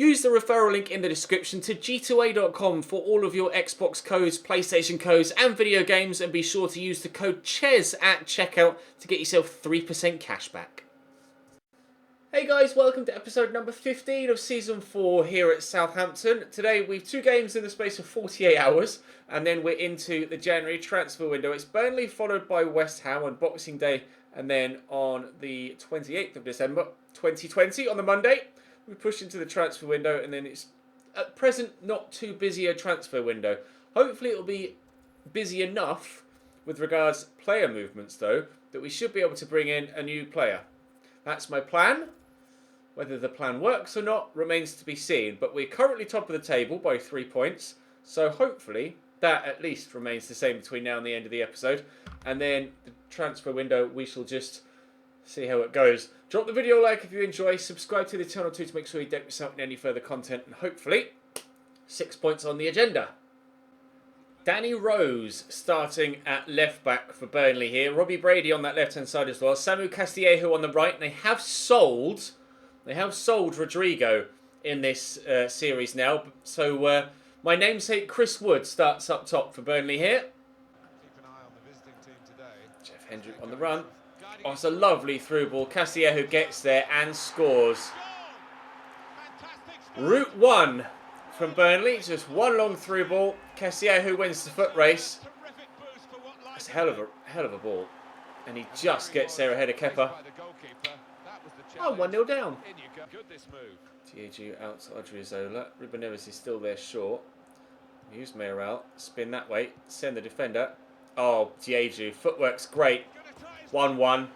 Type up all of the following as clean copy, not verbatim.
Use the referral link in the description to g2a.com for all of your Xbox codes, PlayStation codes and video games, and be sure to use the code CHES at checkout to get yourself 3% cash back. Hey guys, welcome to episode number 15 of Season 4 here at Southampton. Today we've 2 games in the space of 48 hours, and then we're into the January transfer window. It's Burnley followed by West Ham on Boxing Day, and then on the 28th of December 2020 on the Monday, we push into the transfer window, and then it's at present not too busy a transfer window. Hopefully it'll be busy enough with regards player movements though, that we should be able to bring in a new player. That's my plan. Whether the plan works or not remains to be seen, but we're currently top of the table by 3 points, so hopefully that at least remains the same between now and the end of the episode, and then the transfer window we shall just see how it goes. Drop the video a like if you enjoy, subscribe to the channel too to make sure you don't miss out on any further content, and hopefully 6 points on the agenda. Danny Rose starting at left back for Burnley here. Robbie Brady on that left hand side as well. Samu Castillejo on the right. They have sold Rodrigo in this series now. So my namesake Chris Wood starts up top for Burnley here. Keep an eye on the visiting team today. Jeff Hendrick on the run. Oh, it's a lovely through ball. Castillejo gets there and scores. Route 1 from Burnley. Just one long through ball. Castillejo wins the foot race. That's a hell of a ball. And he just gets there ahead of Kepa. Oh, 1-0 down. Diego out to Odriozola. Ruben Neves is still there short. Use Mayoral. Spin that way. Send the defender. Oh, Diego. Footwork's great. 1-1.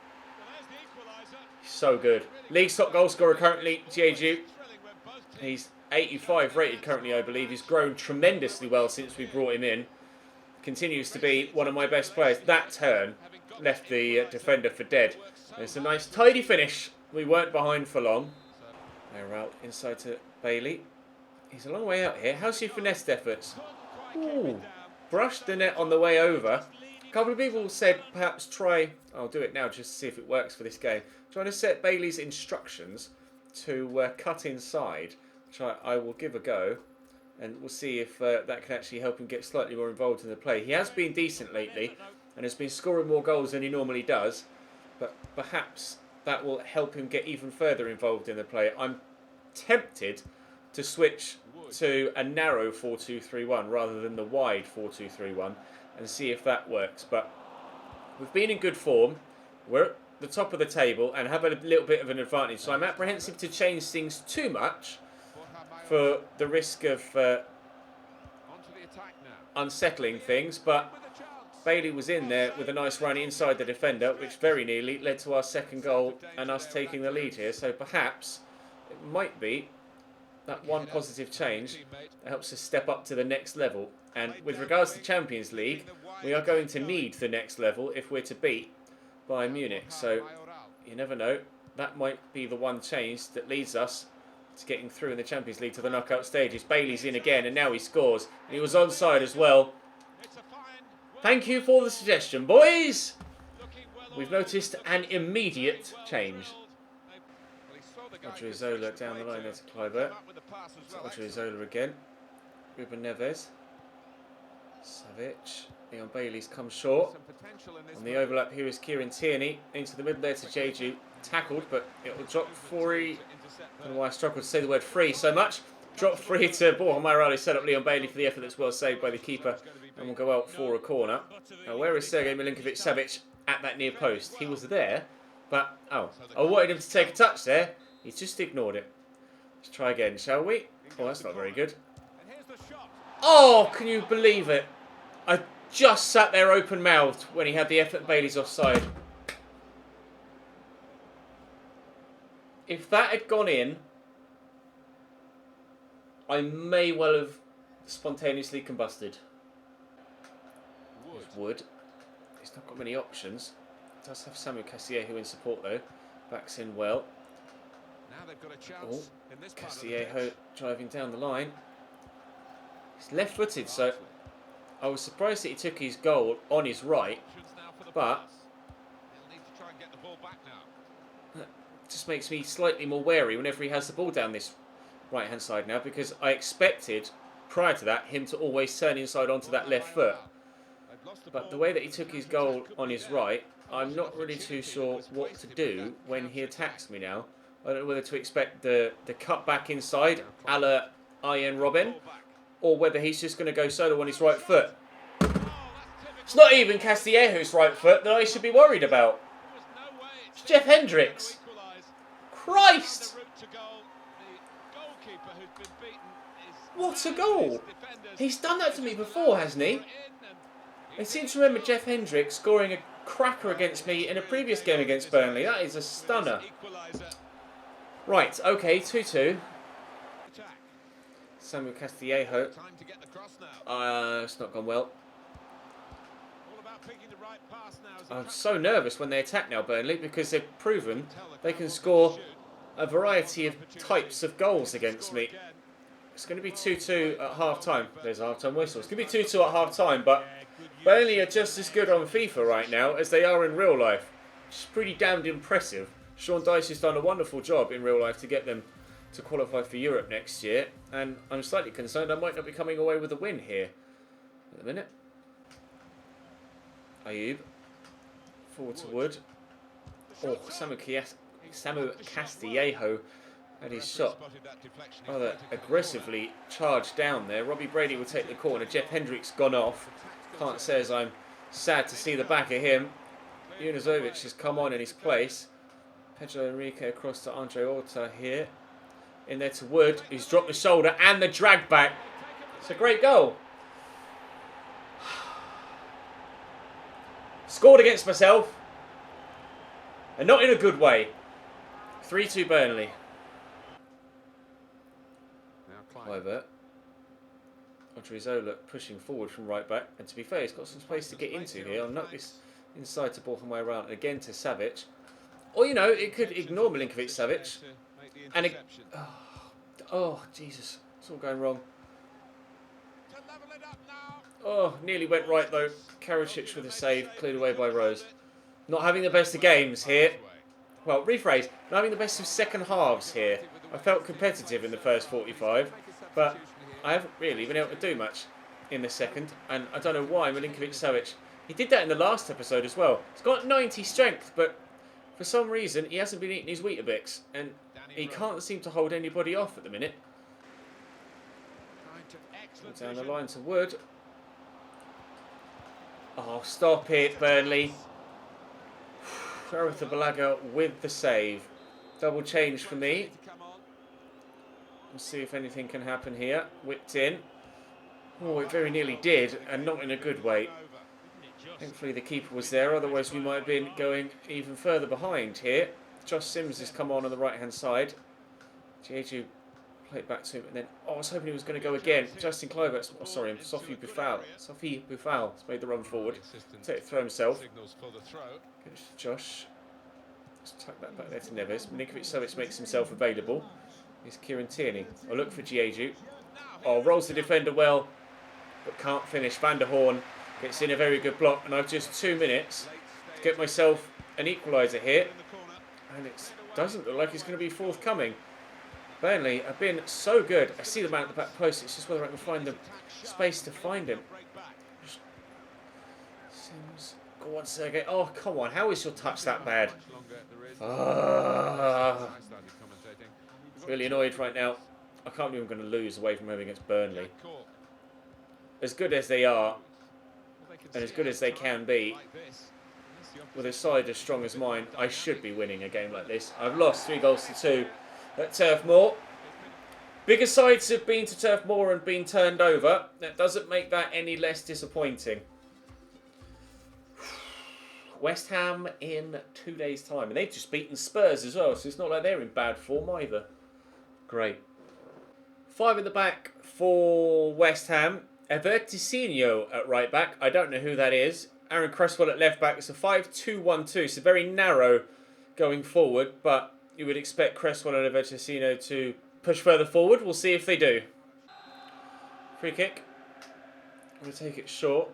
So good. League's top goal scorer currently, Diego. He's 85 rated currently, I believe. He's grown tremendously well since we brought him in. Continues to be one of my best players. That turn left the defender for dead. It's a nice tidy finish. We weren't behind for long. They're out inside to Bailey. He's a long way out here. How's your finesse efforts? Ooh, brushed the net on the way over. A couple of people said perhaps try, I'll do it now just to see if it works for this game, trying to set Bailey's instructions to cut inside, which I will give a go, and we'll see if that can actually help him get slightly more involved in the play. He has been decent lately and has been scoring more goals than he normally does, but perhaps that will help him get even further involved in the play. I'm tempted to switch to a narrow 4-2-3-1 rather than the wide 4-2-3-1 and see if that works. But we've been in good form. We're at the top of the table and have a little bit of an advantage. So I'm apprehensive to change things too much for the risk of unsettling things. But Bailey was in there with a nice run inside the defender, which very nearly led to our second goal and us taking the lead here. So perhaps it might be that one positive change that helps us step up to the next level. And with regards to Champions League, we are going to need the next level if we're to beat Bayern Munich. So you never know. That might be the one change that leads us to getting through in the Champions League to the knockout stages. Bailey's in again and now he scores. And he was onside as well. Thank you for the suggestion, boys. We've noticed an immediate change. Odriozola down the line there to Kluivert. Odriozola again. Ruben Neves. Savic. Leon Bailey's come short. On the overlap here is Kieran Tierney. Into the middle there to Jeju. Tackled, but it will drop free. I don't know why I struggled to say the word free so much. Drop free to Borja Mayoral. Set up Leon Bailey for the effort that's well saved by the keeper. And will go out for a corner. Now, where is Sergej Milinkovic-Savic at that near post? He was there, but I wanted him to take a touch there. He's just ignored it. Let's try again, shall we? Oh, that's not very good. Oh, can you believe it? I just sat there open-mouthed when he had the effort. Bailey's offside. If that had gone in, I may well have spontaneously combusted. Wood. He's not got many options. Does have Samu Castillejo in support though. Backs in well. Now they've got a chance in this Castillejo driving down the line. He's left-footed, so I was surprised that he took his goal on his right, but it just makes me slightly more wary whenever he has the ball down this right hand side now, because I expected prior to that him to always turn inside onto that left foot. But the way that he took his goal on his right, I'm not really too sure what to do when he attacks me now. I don't know whether to expect the cut back inside, a la Ian Robin, or whether he's just going to go solo on his right foot. It's not even Castillejo's right foot that I should be worried about. It's Jeff Hendricks. Christ! What a goal! He's done that to me before, hasn't he? I seem to remember Jeff Hendricks scoring a cracker against me in a previous game against Burnley. That is a stunner. Right, okay, 2-2. Samuel Castillejo. It's not gone well. I'm so nervous when they attack now, Burnley, because they've proven they can score a variety of types of goals against me. It's going to be 2-2 at half-time. There's a half-time whistle. It's going to be 2-2 at half-time, but Burnley are just as good on FIFA right now as they are in real life. Which is pretty damned impressive. Sean Dyche has done a wonderful job in real life to get them to qualify for Europe next year, and I'm slightly concerned I might not be coming away with a win here at the minute. Ayub forward to Wood. Oh, Samu Castillejo had his shot rather aggressively charged down there. Robbie Brady will take the corner. Jeff Hendricks gone off. Can't say as I'm sad to see the back of him. Junazovic has come on in his place. Pedro Enrique across to Andre Horta here. In there to Wood, who's dropped the shoulder and the drag back. It's a great goal. Scored against myself. And not in a good way. 3-2 Burnley. However, Odriozola pushing forward from right back. And to be fair, he's got some space to get into here. I'll note this inside to ball from way around. And again to Savic. Or, you know, it could ignore Milinkovic-Savic. And it, oh, Jesus. It's all going wrong. Oh, nearly went right though. Karacic with a save, cleared away by Rose. Not having the best of games here. Well, rephrase. Not having the best of second halves here. I felt competitive in the first 45, but I haven't really been able to do much in the second. And I don't know why Milinkovic-Savic. He did that in the last episode as well. He's got 90 strength, but for some reason he hasn't been eating his Weetabix, and he can't seem to hold anybody off at the minute. Down the line to Wood. Oh, stop it, Burnley. Gareth Balaga with the save. Double change for me. Let's see if anything can happen here. Whipped in. Oh, it very nearly did, and not in a good way. Thankfully the keeper was there, otherwise we might have been going even further behind here. Josh Sims has come on the right hand side. Jeju played back to him, and then I was hoping he was going to go again. Justin Kluivert, oh sorry, Sophie Buffal has made the run forward. Take it throw himself. Give it to Josh. Let's tuck that back there to Neves. Milinkovic-Savic makes himself available. Here's Kieran Tierney. I'll look for Jeju. Oh, rolls the defender well, but can't finish. Van der Horn gets in a very good block, and I've just 2 minutes to get myself an equaliser here, and it doesn't look like it's going to be forthcoming. Burnley have been so good. I see the man at the back post. It's just whether I can find the space to find him. Sims, go on, Sergei. Oh, come on. How is your touch that bad? Really annoyed right now. I can't believe I'm going to lose away from home against Burnley. As good as they are, and as good as they can be, with a side as strong as mine, I should be winning a game like this. I've lost 3-2 at Turf Moor. Bigger sides have been to Turf Moor and been turned over. That doesn't make that any less disappointing. West Ham in 2 days' time. And they've just beaten Spurs as well, so it's not like they're in bad form either. Great. 5 in the back for West Ham. Ep15 at right back. I don't know who that is. Aaron Cresswell at left back. It's a 5-2-1-2. So very narrow going forward, but you would expect Cresswell and Ep15 to push further forward. We'll see if they do. Free kick. I'm going to take it short.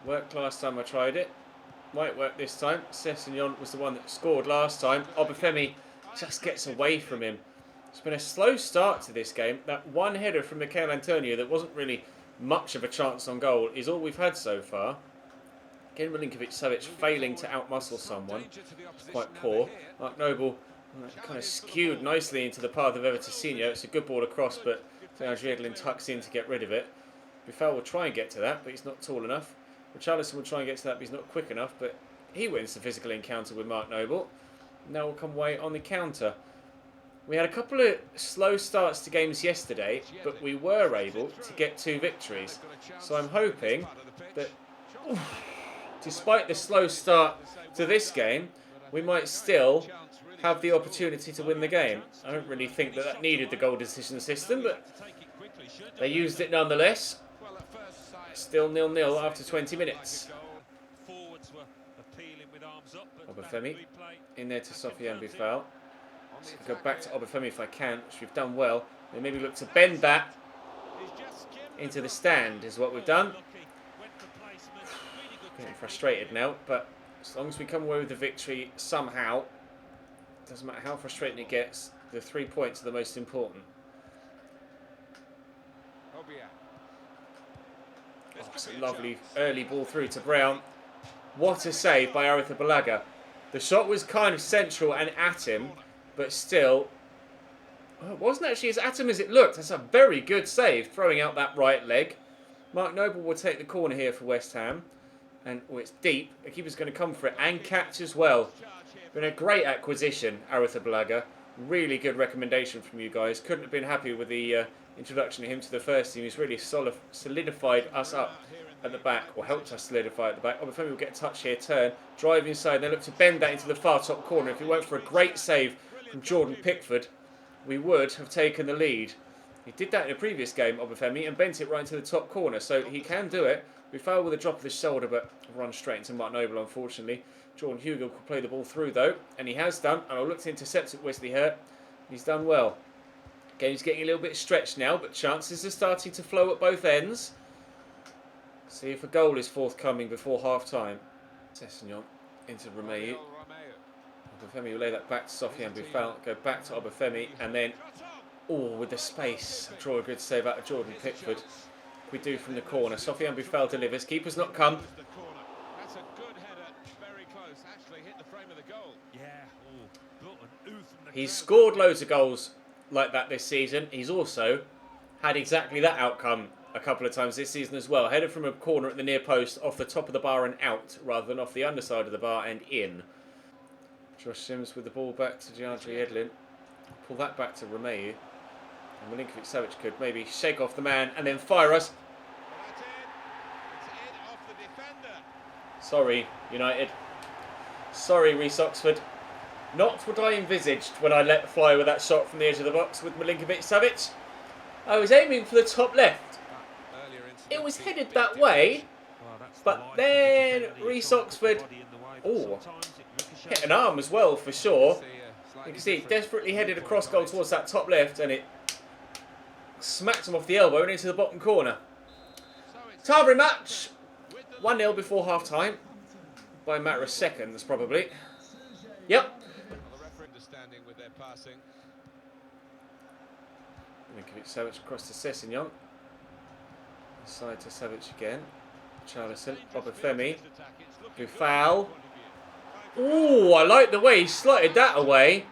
Worked last time I tried it. Might work this time. Sessegnon was the one that scored last time. Obafemi just gets away from him. It's been a slow start to this game. That one header from Mikel Antonio that wasn't really much of a chance on goal is all we've had so far. Again, Milinkovic-Savic failing to outmuscle someone. It's quite poor. Mark Noble kind of skewed nicely into the path of Everton. It's a good ball across, but Adrian tucks in to get rid of it. Buffal will try and get to that, but he's not tall enough. Richarlison will try and get to that, but he's not quick enough. But he wins the physical encounter with Mark Noble. Now we'll come away on the counter. We had a couple of slow starts to games yesterday, but we were able to get 2 victories. So I'm hoping that, despite the slow start to this game, we might still have the opportunity to win the game. I don't really think that needed the goal decision system, but they used it nonetheless. Still 0-0 after 20 minutes. Obafemi in there to Sofiane Buffal. Go back to Obafemi if I can, which we've done well. Then maybe look to bend that into the stand is what we've done. Getting frustrated now, but as long as we come away with the victory somehow, doesn't matter how frustrating it gets, the 3 points are the most important. Oh, it's a lovely early ball through to Brown. What a save by Arrizabalaga. The shot was kind of central and at him, but still, it wasn't actually as at him as it looked. That's a very good save, throwing out that right leg. Mark Noble will take the corner here for West Ham. And it's deep. The keeper's going to come for it and catch as well. Been a great acquisition, Arrizabalaga. Really good recommendation from you guys. Couldn't have been happy with the introduction of him to the first team. He's really solidified us up at the back, or helped us solidify at the back. Obafemi will get a touch here, turn, drive inside, then look to bend that into the far top corner. If it weren't for a great save from Jordan Pickford, we would have taken the lead. He did that in a previous game, Obafemi, and bent it right into the top corner, so he can do it. We failed with a drop of the shoulder, but run straight into Mark Noble, unfortunately. Jordan Hugo could play the ball through, though, and he has done. And I'll look to intercept it, Wesley Hurt. He's done well. Game's getting a little bit stretched now, but chances are starting to flow at both ends. See if a goal is forthcoming before half-time. Sessegnon into Romeu. Obafemi will lay that back to Sofiane Buffal. Go back to Obafemi, and then, with the space, draw a good save out of Jordan Pickford. We do from the corner. Sofiane Buffal delivers. Keeper's not come. That's a good header, very close. Actually hit the frame of the goal. He's scored loads of goals like that this season. He's also had exactly that outcome a couple of times this season as well. Headed from a corner at the near post, off the top of the bar and out, rather than off the underside of the bar and in. Josh Sims with the ball back to DeAndre Edlin. Pull that back to Romeu. And Milinkovic-Savic could maybe shake off the man and then fire us. Sorry, United. Sorry, Reece Oxford. Not what I envisaged when I let fly with that shot from the edge of the box with Milinkovic-Savic. I was aiming for the top left. It was headed that way, but then Reece Oxford, hit an arm as well for sure. You can see it desperately headed across goal towards that top left, and it smacked him off the elbow and into the bottom corner. Tarbury match 1-0 before half time, by a matter of seconds probably. Yep. Milinkovic-Savic across to Sessegnon. Side to Savic again. Richarlison, Obafemi, Buffal. Ooh, I like the way he slotted that away.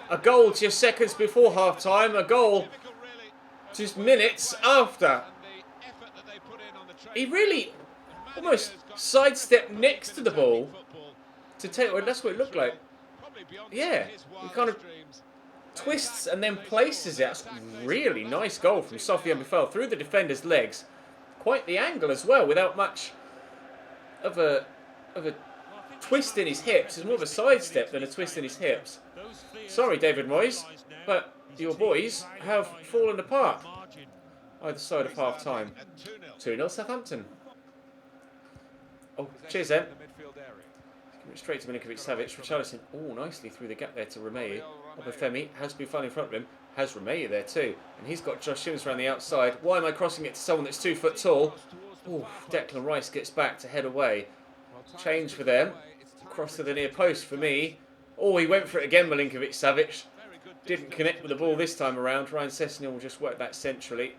A goal just seconds before half time. A goal just minutes after. He really almost sidestepped next to the ball to take. Well, that's what it looked like. Yeah, he kind of twists and then places it. That's a really nice goal from Sofiane Buffal through the defender's legs. Quite the angle as well, without much of a twist in his hips. It's more of a sidestep than a twist in his hips. Sorry, David Moyes, but your boys have fallen apart either side of half time. 2-0 Southampton. Oh, cheers then. Straight to Milinkovic-Savic. Richarlison, nicely through the gap there to Romeu. Obafemi has Buffal in front of him. Has Romeu there too. And he's got Josh Sims around the outside. Why am I crossing it to someone that's 2 foot tall? Declan Rice gets back to head away. Change for them. Cross to the near post for me. He went for it again, Milinkovic-Savic. Didn't connect with the ball this time around. Ryan Sessegnon will just work that centrally.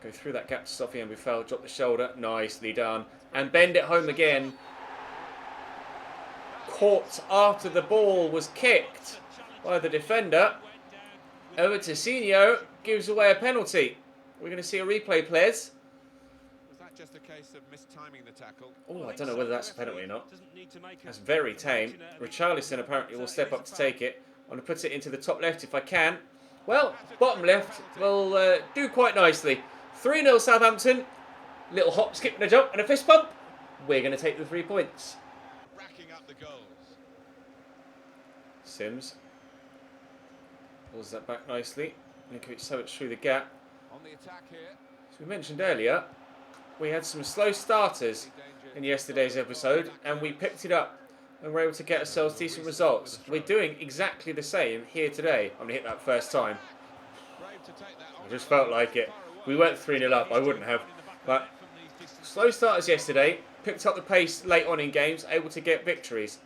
Go through that gap to Sophie Buffel, drop the shoulder. Nicely done. And bend it home again. Caught after the ball was kicked by the defender. Over to Senio. Gives away a penalty. We're going to see a replay, players. Was that just a case of mistiming the tackle? Oh, I don't know whether that's a penalty or not. That's very tame. Richarlison apparently will step up to take it. I'm going to put it into the top left if I can. Well, bottom left will do quite nicely. 3-0 Southampton. Little hop, skip and a jump and a fist bump. We're going to take the 3 points. Racking up the goals. Sims pulls that back nicely. Linkovic Savic through the gap. On the attack here. As we mentioned earlier, we had some slow starters in yesterday's episode and we picked it up and were able to get ourselves decent results. We're doing exactly the same here today. I'm going to hit that first time. I just felt like it. We weren't 3-0 up, I wouldn't have. But slow starters yesterday, picked up the pace late on in games, able to get victories.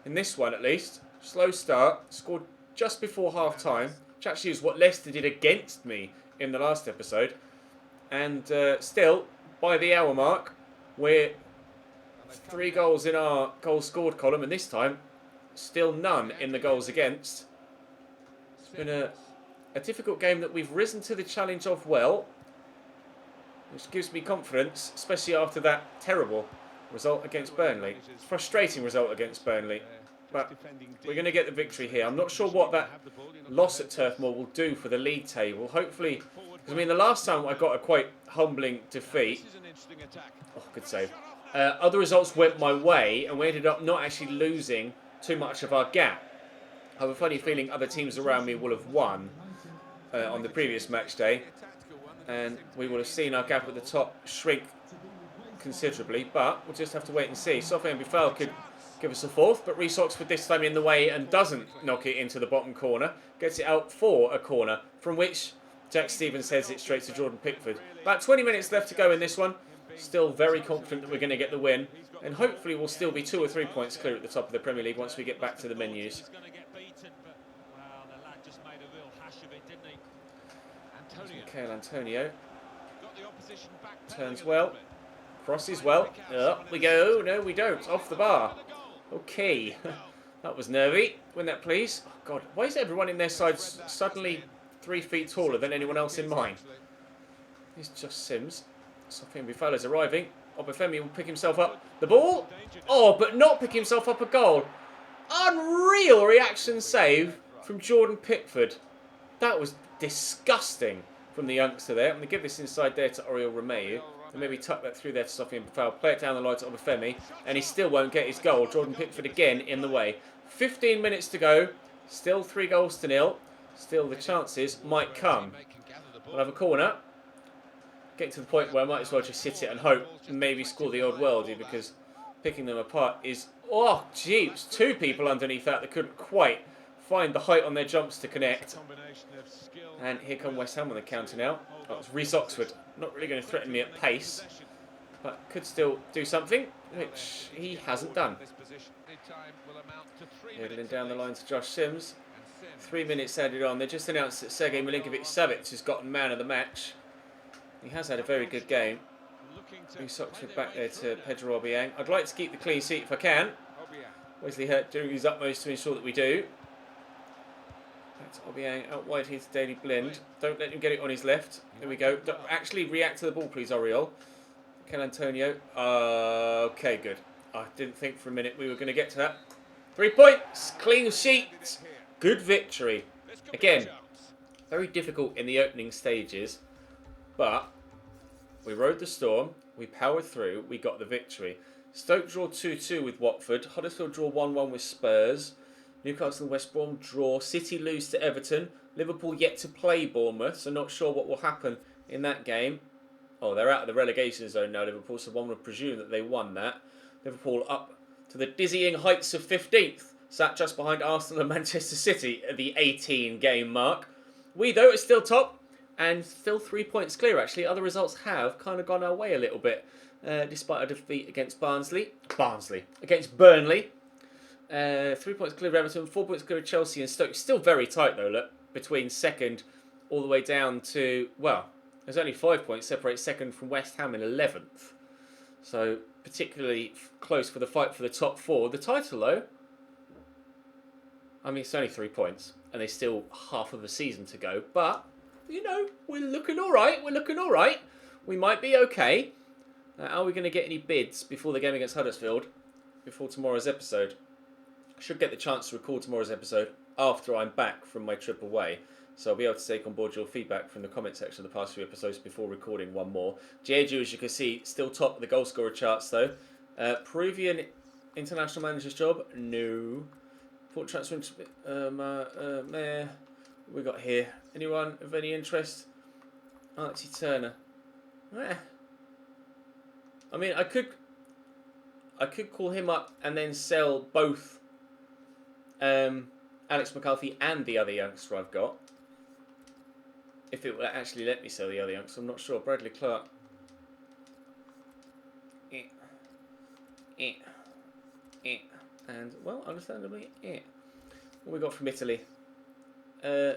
In this one at least, slow start, scored just before half time, which actually is what Leicester did against me in the last episode. And still, by the hour mark, we're 3 goals in our goals scored column, and this time, still none in the goals against. It's been a difficult game that we've risen to the challenge of well, which gives me confidence, especially after that terrible result against Burnley. Frustrating result against Burnley. But we're going to get the victory here. I'm not sure what that loss at Turf Moor will do for the league table. Hopefully, because I mean the last time I got a quite humbling defeat. Oh, good save. Other results went my way and we ended up not actually losing too much of our gap. I have a funny feeling other teams around me will have won on the previous match day. And we will have seen our gap at the top shrink considerably. But we'll just have to wait and see. Sophie Buffel could give us a fourth, but Reece Oxford this time in the way and doesn't knock it into the bottom corner. Gets it out for a corner, from which Jack Stevens heads it straight to Jordan Pickford. About 20 minutes left to go in this one. Still very confident that we're going to get the win. And hopefully we'll still be 2 or 3 points clear at the top of the Premier League once we get back to the menus. Mikel Antonio turns well. Crosses well. Up we go. No, we don't. Off the bar. Okay. That was nervy. Win that, please. Oh, God. Why is everyone in their side suddenly 3 feet taller than anyone else in mine? It's just Sims. Sophie Buffel is arriving. Obafemi will pick himself up. The ball. Oh, but not pick himself up a goal. Unreal reaction save from Jordan Pickford. That was disgusting from the youngster there. I'm going to give this inside there to Oriol Romeu. And maybe tuck that through there to Sophie Buffel. Play it down the line to Obafemi. And he still won't get his goal. Jordan Pickford again in the way. 15 minutes to go. Still 3-0. Still the chances might come. We'll have a corner. Getting to the point where I might as well just sit it and hope and maybe score the odd worldie, because picking them apart is... Oh, jeeps. 2 people underneath that couldn't quite find the height on their jumps to connect. And here come West Ham on the counter now. Oh, it's Reece Oxford. Not really going to threaten me at pace, but could still do something, which he hasn't done. Middling down the line to Josh Sims. 3 minutes added on. They just announced that Sergej Milinkovic-Savic has gotten man of the match. He has had a very good game. Reece Oxford back there to Pedro Obiang. I'd like to keep the clean sheet if I can. Wesley Hurt doing his utmost to ensure that we do. Back to Obiang, out wide here to Daily Blind. Don't let him get it on his left. There we go. Don't actually react to the ball, please, Oriol. Mikel Antonio. Okay, good. I didn't think for a minute we were going to get to that. 3 points. Clean sheet. Good victory. Again, very difficult in the opening stages. But we rode the storm. We powered through. We got the victory. Stoke draw 2-2 with Watford. Huddersfield draw 1-1 with Spurs. Newcastle and West Brom draw. City lose to Everton. Liverpool yet to play Bournemouth, so not sure what will happen in that game. Oh, they're out of the relegation zone now, Liverpool, so one would presume that they won that. Liverpool up to the dizzying heights of 15th, sat just behind Arsenal and Manchester City at the 18-game mark. We, though, are still top and still 3 points clear, actually. Other results have kind of gone our way a little bit, despite a defeat against against Burnley. 3 points clear of Everton, 4 points clear of Chelsea and Stoke. Still very tight though, look, between second all the way down to, well, there's only 5 points separate second from West Ham in 11th. So particularly close for the fight for the top 4. The title though, I mean, it's only 3 points and there's still half of a season to go. But, you know, we're looking all right. We're looking all right. We might be okay. Are we going to get any bids before the game against Huddersfield? Before tomorrow's episode? I should get the chance to record tomorrow's episode after I'm back from my trip away. So I'll be able to take on board your feedback from the comment section of the past few episodes before recording one more. Jeju, as you can see, still top of the goal scorer charts though. Peruvian international manager's job? No. Port transfer, meh. What we got here? Anyone of any interest? Archie Turner. Eh. I mean, I could call him up and then sell both Alex McCarthy and the other youngster I've got. If it will actually let me sell the other youngster, I'm not sure. Bradley Clark. And, well, understandably, What we got from Italy? No.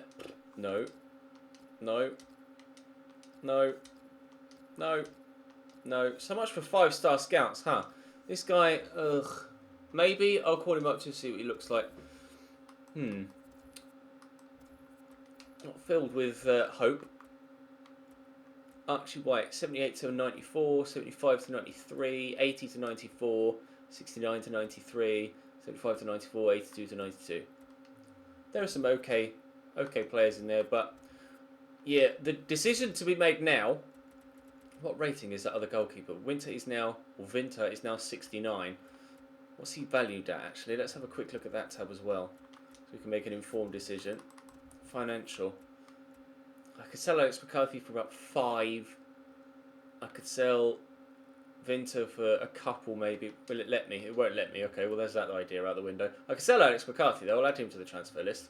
No. No. No. No. So much for 5-star scouts, huh? This guy, ugh. Maybe I'll call him up to see what he looks like. Not filled with hope. Archie White, 78 to 94, 75 to 93, 80 to 94, 69 to 93, 75 to 94, 82 to 92. There are some okay players in there, but yeah, the decision to be made now. What rating is that other goalkeeper? Winter is now 69. What's he valued at, actually? Let's have a quick look at that tab as well, so we can make an informed decision. Financial. I could sell Alex McCarthy for about 5. I could sell Vinter for a couple, maybe. Will it let me? It won't let me. Okay, well, there's that idea out the window. I could sell Alex McCarthy, though. I'll add him to the transfer list.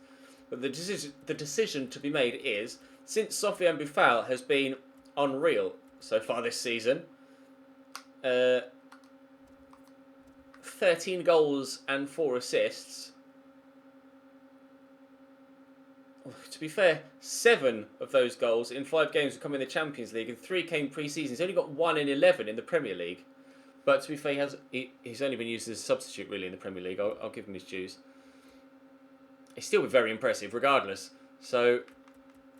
But the decision to be made is, since Sofiane Boufal has been unreal so far this season, 13 goals and 4 assists. To be fair, 7 of those goals in 5 games have come in the Champions League and 3 came pre-season. He's only got 1 in 11 in the Premier League. But to be fair, he's only been used as a substitute really in the Premier League. I'll give him his dues. He's still very impressive regardless. So,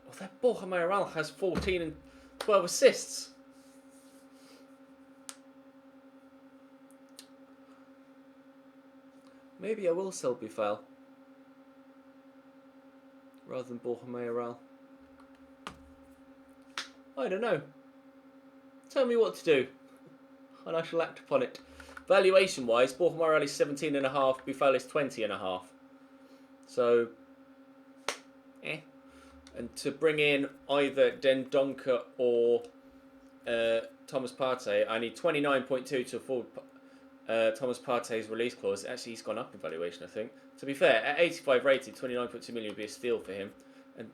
well, that Borja Mayoral has 14 and 12 assists. Maybe I will sell Boufal rather than Borja Mayoral. I don't know. Tell me what to do, and I shall act upon it. Valuation-wise, Borja Mayoral is 17.5, Boufal is 20.5. So, And to bring in either Dendoncker or Thomas Partey, I need 29.2 to afford Thomas Partey's release clause. Actually, he's gone up in valuation, I think. To be fair, at 85 rated, 29.2 million would be a steal for him. And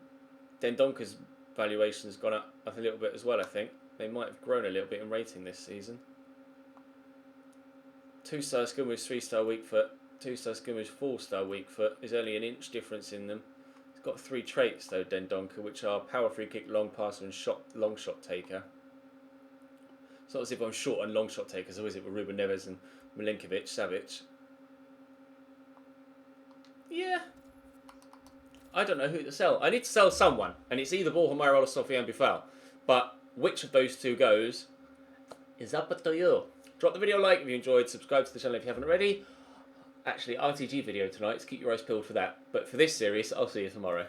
Dendoncker's valuation has gone up a little bit as well, I think. They might have grown a little bit in rating this season. 2-star Skimmer's 3-star weak foot. 2-star Skimmer's 4-star weak foot. There's only an inch difference in them. He's got 3 traits though, Dendoncker, which are power free kick, long passer and long shot taker. It's not as if I'm short on long shot takers, or is it with Ruben Neves and Milinkovic, Savic? Yeah. I don't know who to sell. I need to sell someone, and it's either Borja Mayoral or Sofiane Boufal. But which of those two goes is up to you. Drop the video a like if you enjoyed, subscribe to the channel if you haven't already. Actually, RTG video tonight, so keep your eyes peeled for that. But for this series, I'll see you tomorrow.